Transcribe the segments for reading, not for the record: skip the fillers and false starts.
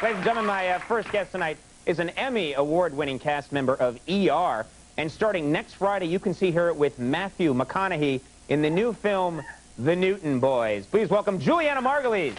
Ladies and gentlemen, my first guest tonight is an Emmy award-winning cast member of ER. And starting next Friday, you can see her with Matthew McConaughey in the new film, The Newton Boys. Please welcome Julianna Margulies.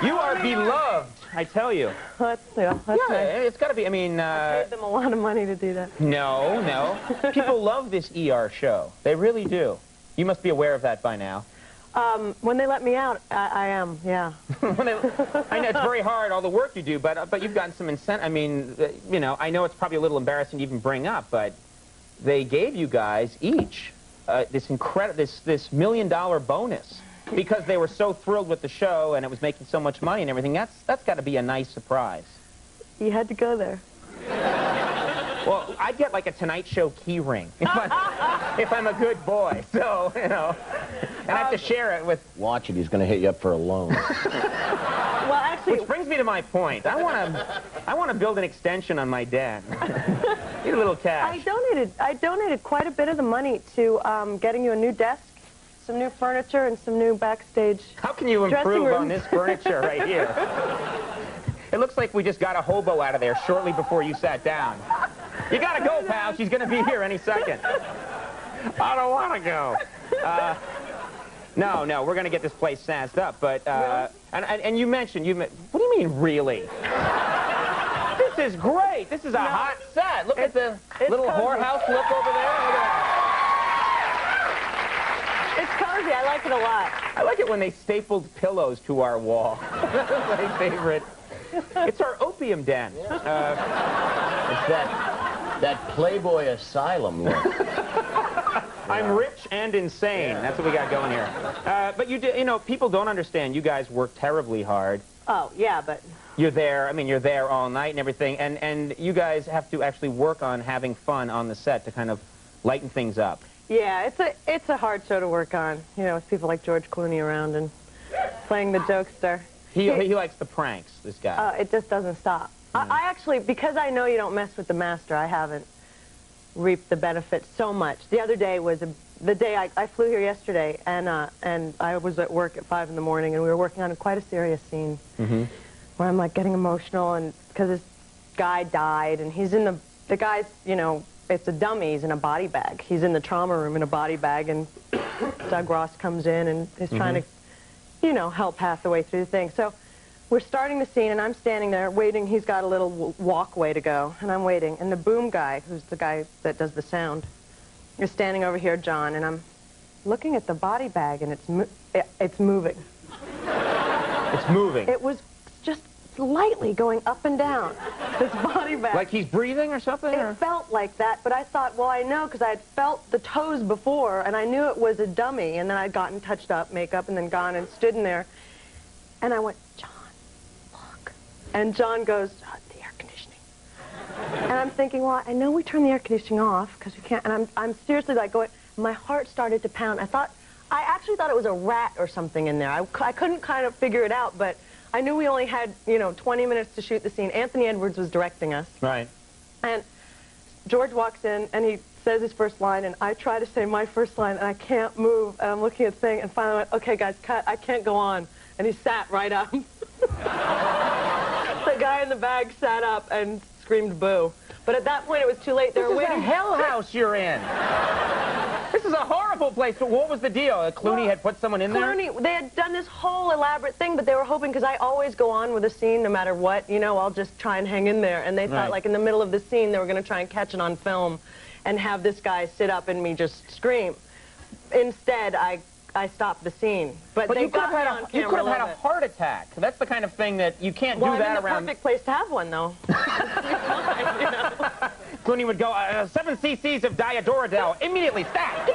You are beloved, I tell you. That's nice. It's got to be, I mean... I paid them a lot of money to do that. No. People love this ER show. They really do. You must be aware of that by now. When they let me out, I am, yeah. I know it's very hard, all the work you do, but you've gotten some incentive. I mean, you know, I know it's probably a little embarrassing to even bring up, but they gave you guys each this incredible, this $1 million bonus. Because they were so thrilled with the show and it was making so much money and everything. That's got to be a nice surprise. You had to go there. Well, I'd get like a Tonight Show key ring if I'm a good boy. So, you know, and I have to share it with... Watch it, he's going to hit you up for a loan. Well, actually... Which brings me to my point. I want to build an extension on my den. Need a little cash. I donated quite a bit of the money to getting you a new desk, some new furniture, and some new backstage. How can you improve on this furniture right here? It looks like we just got a hobo out of there shortly before you sat down. You gotta go, pal. She's gonna be here any second. I don't want to go. No, we're gonna get this place sassed up. But and you mentioned what do you mean really? This is great. This is a hot set. Look at the little whorehouse look over there. Look at that. It's cozy. I like it a lot. I like it when they stapled pillows to our wall. That's my favorite. It's our opium den. Yeah. It's that Playboy asylum look. I'm rich and insane. Yeah. That's what we got going here. But you know, people don't understand. You guys work terribly hard. Oh, yeah, but... You're there. I mean, you're there all night and everything. And you guys have to actually work on having fun on the set to kind of lighten things up. Yeah, it's a hard show to work on, you know, with people like George Clooney around and playing the jokester. He likes the pranks, this guy. It just doesn't stop. I actually, because I know you don't mess with the master, I haven't reaped the benefits so much. The other day was the day I flew here yesterday, and I was at work at 5 in the morning, and we were working on quite a serious scene where I'm like getting emotional, and because this guy died, and he's in the guy's, you know, it's a dummy. He's in a body bag. He's in the trauma room in a body bag, and Doug Ross comes in and is trying to, you know, help Hathaway through the thing. So we're starting the scene, and I'm standing there waiting. He's got a little walkway to go, and I'm waiting. And the boom guy, who's the guy that does the sound, is standing over here, John, and I'm looking at the body bag, and it's moving. It's moving? It was just slightly going up and down, this body bag. Like he's breathing or something? It felt like that, but I thought, well, I know, because I had felt the toes before, and I knew it was a dummy, and then I'd gotten touched up, makeup, and then gone and stood in there. And I went, John, look. And John goes, the air conditioning. And I'm thinking, well, I know we turn the air conditioning off, because we can't, and I'm seriously like going, my heart started to pound. I actually thought it was a rat or something in there. I couldn't kind of figure it out, but I knew we only had, you know, 20 minutes to shoot the scene. Anthony Edwards was directing us. Right. And George walks in, and he says his first line, and I try to say my first line, and I can't move, and I'm looking at the thing, and finally I went, okay, guys, cut. I can't go on. And he sat right up. The guy in the bag sat up and screamed boo. But at that point, it was too late. They were waiting. This is a hell house you're in. This is a horrible place. So what was the deal? Clooney had put someone in there? They had done this whole elaborate thing, but they were hoping, because I always go on with a scene no matter what, you know, I'll just try and hang in there. And they thought, like, in the middle of the scene, they were going to try and catch it on film and have this guy sit up and me just scream. Instead, I stopped the scene. But they you could have had a heart attack. That's the kind of thing that you can't do that around. Well, I'm in the perfect place to have one, though. You know? Clooney would go, 7 cc's of Diadoradel, immediately, stat!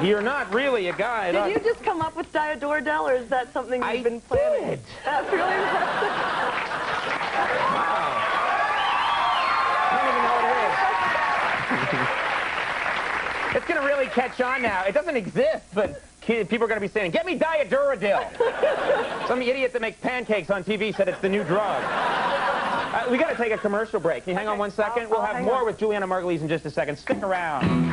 You're not really a guy. Did you just come up with Diadoradel, or is that something you've been planning? I did. That's really impressive. Wow. I don't even know what it is. It's going to really catch on now. It doesn't exist, but people are going to be saying, get me Diet Duradil. Some idiot that makes pancakes on TV said it's the new drug. We got to take a commercial break. Can you hang on 1 second? We'll have more with Julianna Margulies in just a second. Stick around.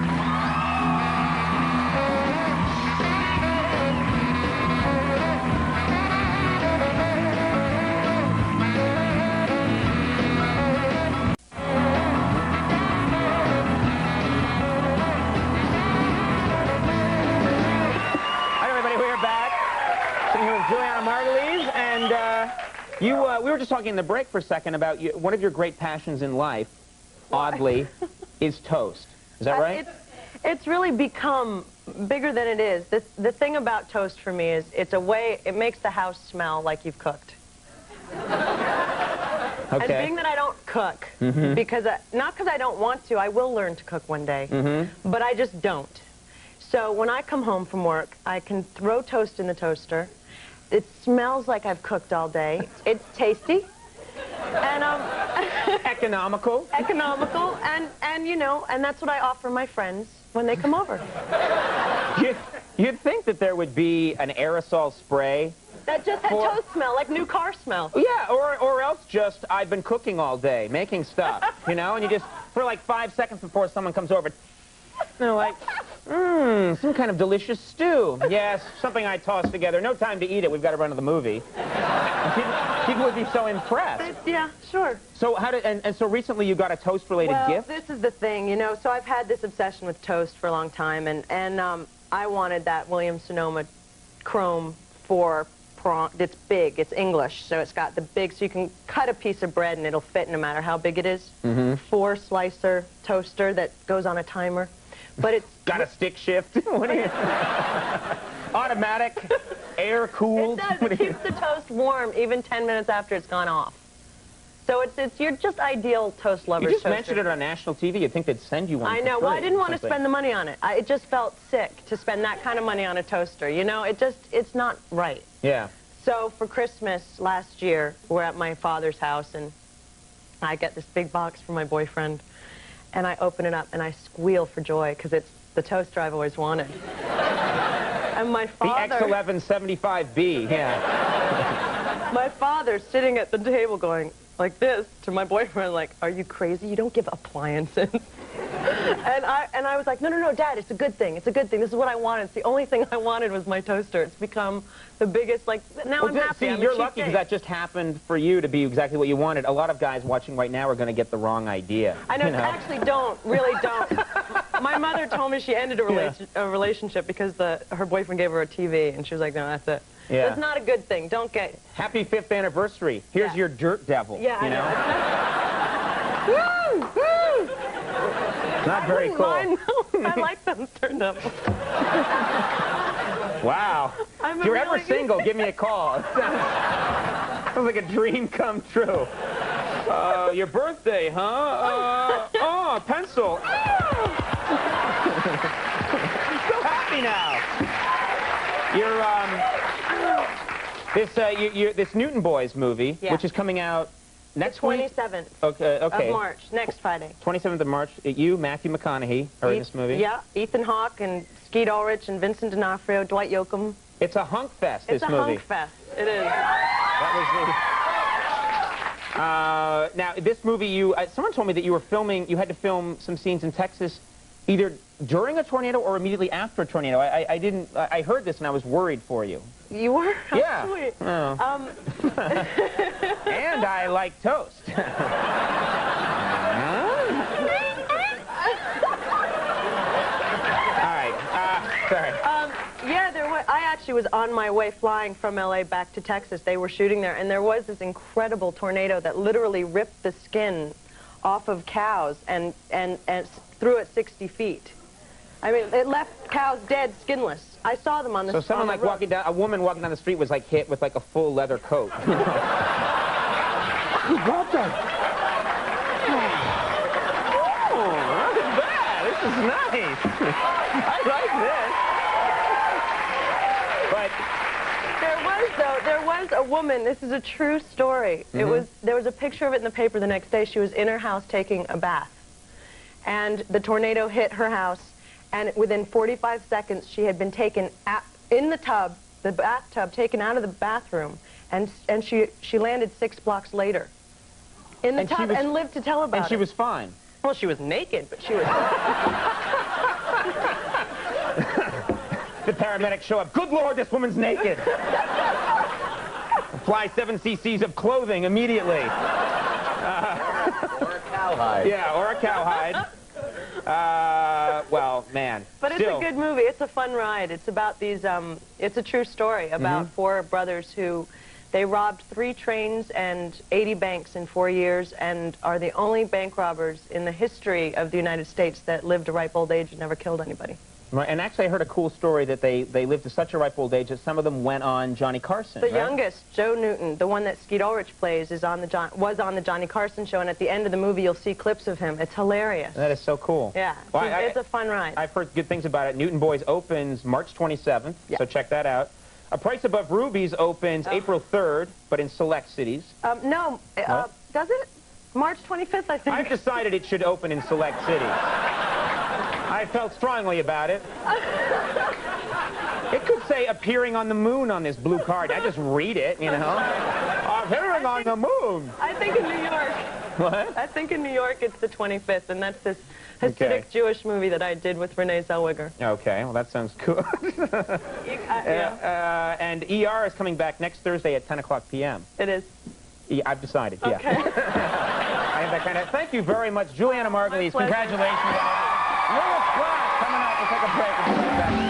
Julianna Margulies, and we were just talking in the break for a second about one of your great passions in life, oddly, is toast. Is that right? It's really become bigger than it is. The thing about toast for me is it makes the house smell like you've cooked. Okay. And being that I don't cook, not because I don't want to, I will learn to cook one day, but I just don't. So when I come home from work, I can throw toast in the toaster. It smells like I've cooked all day. It's tasty, and economical. Economical, and you know, and that's what I offer my friends when they come over. You'd think that there would be an aerosol spray that just had toast smell, like new car smell. Yeah, or else just I've been cooking all day, making stuff, you know, and you just for like 5 seconds before someone comes over, they're like, some kind of delicious stew. Yes, something I tossed together. No time to eat it. We've got to run to the movie. People would be so impressed. Yeah, sure. So so recently you got a toast-related gift? This is the thing, you know. So I've had this obsession with toast for a long time, and I wanted that Williams-Sonoma Chrome 4 prong. It's big. It's English, so it's got the big. So you can cut a piece of bread and it'll fit no matter how big it is. 4-slicer toaster that goes on a timer. But it's got a stick shift. What do you? Automatic, air cooled. It does. It keeps the toast warm even 10 minutes after it's gone off. So you're just ideal toast lovers. You just mentioned it on national TV. You'd think they'd send you one. I know. Well, I didn't want to spend the money on it. It just felt sick to spend that kind of money on a toaster. You know, it's not right. Yeah. So for Christmas last year, we're at my father's house, and I get this big box from my boyfriend. And I open it up, and I squeal for joy, because it's the toaster I've always wanted. And my father... The X1175B, yeah. My father's sitting at the table going like this to my boyfriend, like, are you crazy? You don't give appliances. And I was like, no, Dad, it's a good thing. It's a good thing. This is what I wanted. It's the only thing I wanted was my toaster. It's become the biggest, like, now I'm happy. See, you're lucky because that just happened for you to be exactly what you wanted. A lot of guys watching right now are going to get the wrong idea. I know, actually really don't. My mother told me she ended a relationship because her boyfriend gave her a TV, and she was like, no, that's it. Yeah. That's not a good thing. Don't get... Happy 5th anniversary. Here's your dirt devil. Yeah, you know? Woo! Woo! Not very cool. I like those dirt devils. Wow. If you're ever single, give me a call. Sounds like a dream come true. Your birthday, huh? Oh, pencil. I'm so happy now. This Newton Boys movie, which is coming out next week? 27th of March, next Friday. 27th of March. You, Matthew McConaughey, are in this movie? Yeah, Ethan Hawke and Skeet Ulrich and Vincent D'Onofrio, Dwight Yoakam. It's a hunk fest, this movie. It's a hunk fest. It is. That was now, this movie, someone told me that you had to film some scenes in Texas either during a tornado or immediately after a tornado. I heard this and I was worried for you. You were? How yeah. Sweet. Oh. And I like toast. All right. Sorry. Yeah, I actually was on my way flying from L.A. back to Texas. They were shooting there, and there was this incredible tornado that literally ripped the skin off of cows and threw it 60 feet. I mean, it left cows dead, skinless. I saw them on the So someone like a woman walking down the street was like hit with like a full leather coat. Who brought that? Oh, not bad. This is nice. I like this. But there was a woman. This is a true story. There was a picture of it in the paper the next day. She was in her house taking a bath, and the tornado hit her house. and within 45 seconds, she had been taken in the tub, the bathtub, taken out of the bathroom, and she landed 6 blocks later in the tub and lived to tell about it. And she was fine. Well, she was naked, but she was The paramedics show up. Good Lord, this woman's naked. Apply 7 cc's of clothing immediately. Or a cowhide. Yeah, or a cowhide. Well, man. But it's a good movie. It's a fun ride. It's about these, it's a true story about 4 brothers who, they robbed 3 trains and 80 banks in 4 years and are the only bank robbers in the history of the United States that lived a ripe old age and never killed anybody. Right, and actually I heard a cool story that they lived to such a ripe old age that some of them went on Johnny Carson. The youngest, Joe Newton, the one that Skeet Ulrich plays, was on the Johnny Carson show, and at the end of the movie you'll see clips of him. It's hilarious. That is so cool. Yeah, well, it's a fun ride. I've heard good things about it. Newton Boys opens March 27th, so check that out. A Price Above Rubies opens April 3rd, but in select cities. No, does it? March 25th, I think. I've decided it should open in select cities. I felt strongly about it. It could say appearing on the moon on this blue card. I just read it, you know. Appearing on the moon. I think in New York. What? I think in New York it's the 25th, and that's this Hasidic Jewish movie that I did with Renee Zellweger. Okay, well that sounds good. And ER is coming back next Thursday at 10 o'clock p.m. It is. I've decided, okay. I have that kind of... Thank you very much, Julianna Margulies. Congratulations. Little Scott coming up. We'll take a break. We'll be right back.